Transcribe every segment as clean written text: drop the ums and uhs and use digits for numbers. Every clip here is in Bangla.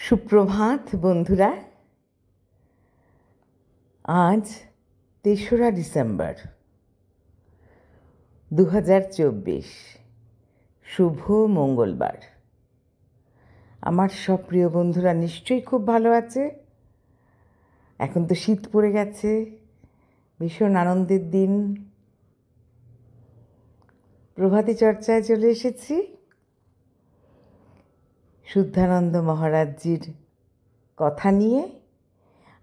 সুপ্রভাত বন্ধুরা। আজ ৩রা ডিসেম্বর ২০২৪, শুভ মঙ্গলবার। আমার সব প্রিয় বন্ধুরা নিশ্চয়ই খুব ভালো আছে। এখন তো শীত পড়ে গেছে, ভীষণ আনন্দের দিন। প্রভাতী চর্চায় চলে এসেছি শুদ্ধানন্দ মহারাজজির কথা নিয়ে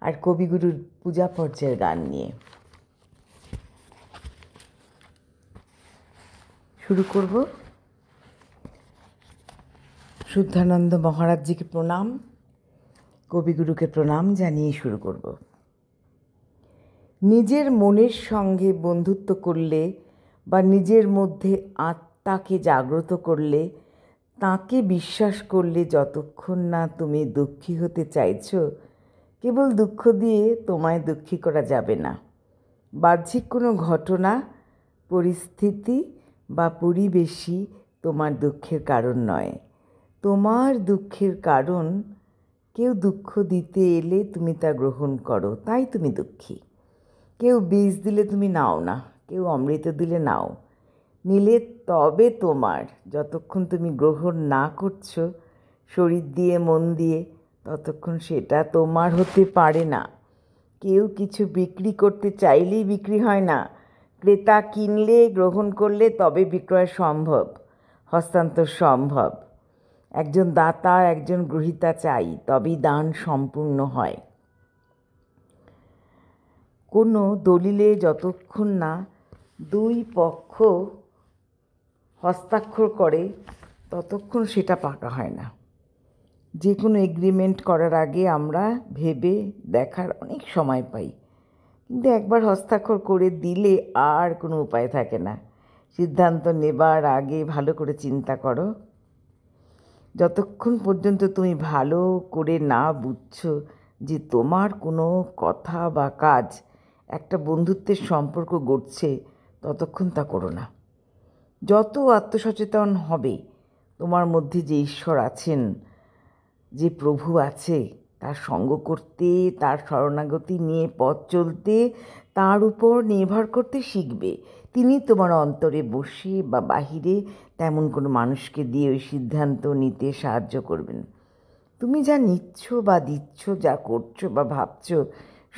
আর কবিগুরুর পূজা পর্যায়ের গান নিয়ে। শুরু করব। শুদ্ধানন্দ মহারাজজিকে প্রণাম, কবিগুরুকে প্রণাম জানিয়ে শুরু করব। নিজের মনের সঙ্গে বন্ধুত্ব করলে বা নিজের মধ্যে আত্মাকে জাগ্রত করলে, তাকে বিশ্বাস করলে, যতক্ষণ না তুমি দুঃখী হতে চাইছ, কেবল দুঃখ দিয়ে তোমায় দুঃখী করা যাবে না। বাহ্যিক কোনো ঘটনা, পরিস্থিতি বা পরিবেশই তোমার দুঃখের কারণ নয়। তোমার দুঃখের কারণ কেউ দুঃখ দিতে এলে তুমি তা গ্রহণ করো, তাই তুমি দুঃখী। কেউ বিষ দিলে তুমি নাও না, কেউ অমৃত দিলে নাও। নিলে তবে তোমার, যতক্ষণ তুমি গ্রহণ না করছো শরীর দিয়ে মন দিয়ে, ততক্ষণ সেটা তোমার হতে পারে না। কেউ কিছু বিক্রি করতে চাইলেই বিক্রি হয় না। ক্রেতা কিনলে, গ্রহণ করলে তবে বিক্রয় সম্ভব, হস্তান্তর সম্ভব। একজন দাতা, একজন গ্রহীতা চাই, তবেই দান সম্পূর্ণ হয়। কোনো দলিলে যতক্ষণ না দুই পক্ষ হস্তাক্ষর করে, ততক্ষণ সেটা পাকা হয় না। যে কোনো এগ্রিমেন্ট করার আগে আমরা ভেবে দেখার অনেক সময় পাই, কিন্তু একবার হস্তাক্ষর করে দিলে আর কোনো উপায় থাকে না। সিদ্ধান্ত নেবার আগে ভালো করে চিন্তা করো। যতক্ষণ পর্যন্ত তুমি ভালো করে না বুঝছো যে তোমার কোনো কথা বা কাজ একটা বন্ধুত্বের সম্পর্ক গড়ছে, ততক্ষণ তা করো না। যত আত্মসচেতন হবে, তোমার মধ্যে যে ঈশ্বর আছেন, যে প্রভু আছে, তার সঙ্গ করতে, তার শরণাগতি নিয়ে পথ চলতে, তার উপর নির্ভর করতে শিখবে। তিনি তোমার অন্তরে বসে বা বাহিরে তেমন কোনো মানুষকে দিয়ে ওই সিদ্ধান্ত নিতে সাহায্য করবেন। তুমি যা নিচ্ছ বা দিচ্ছ, যা করছো বা ভাবছো,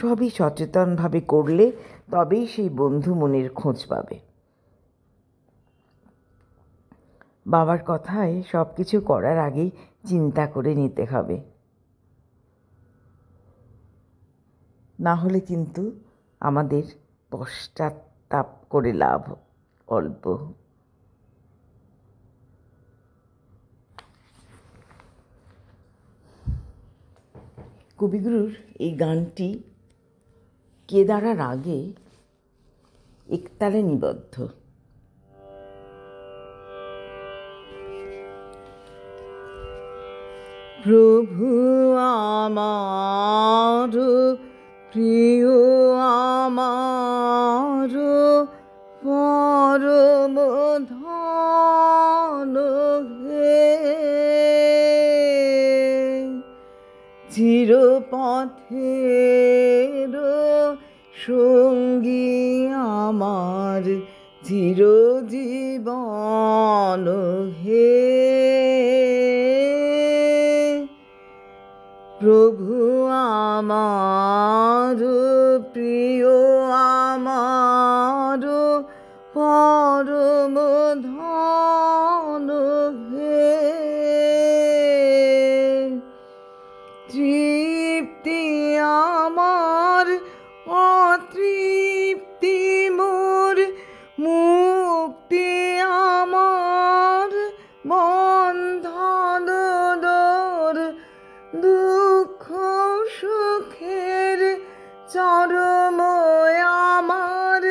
সবই সচেতনভাবে করলে তবেই সেই বন্ধু মনের খোঁজ পাবে। বাবার কথায় সব কিছু করার আগেই চিন্তা করে নিতে হবে, না হলে কিন্তু আমাদের পশ্চাত্তাপ করে লাভ অল্প। কবিগুরুর এই গানটি কেদারা রাগে একতালে নিবদ্ধ। প্রভু আমার প্রিয়, আমার পরম ধন হে, চিরপথের সঙ্গী আমার, চিরজীবন হে। প্রভু আমার প্রিয়, আমার পরম ধন হে, তৃপ্তি আমার অতৃপ্তি মোর, মুক্তি আমার বন্ধন দোর, দুঃখ সুখের চরম আমার,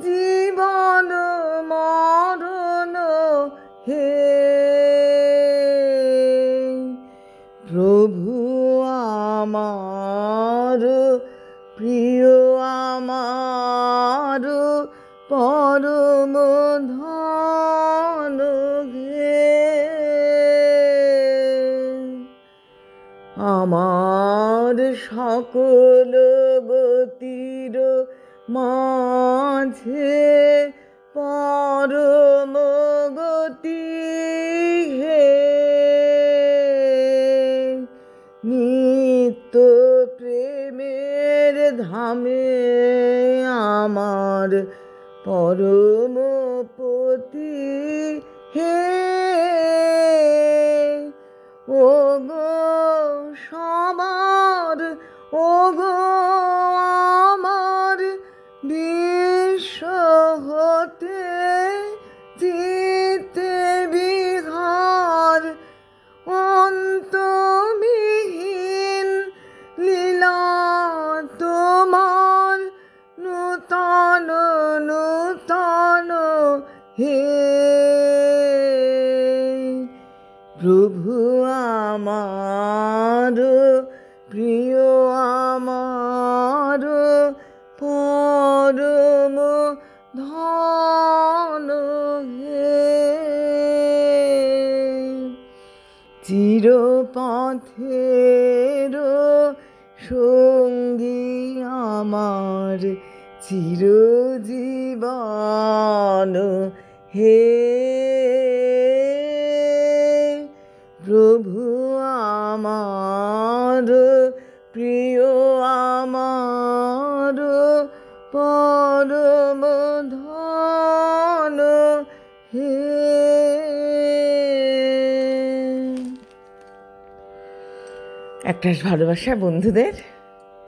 জীবন মরণ হে। প্রভু আমার প্রিয়, আমার পরম ধন হে, আমার সকল গতির মাঝে পরম গতি হে, নিত্য প্রেমের ধামে আমার পরম পতি হে। ও গো সবার, ও গো আমার বিশ্ব হতে চিতে বিহার, অন্তবিহীন লীলা তোমার নূতন নূতন হে। প্রভু আমার প্রিয় আমার পরম ধন হে। চিরপথের সঙ্গী আমার চিরজীবন হে। প্রভু আমার প্রিয় আমার পরম ধন হে। একটা ভালোবাসা বন্ধুদের।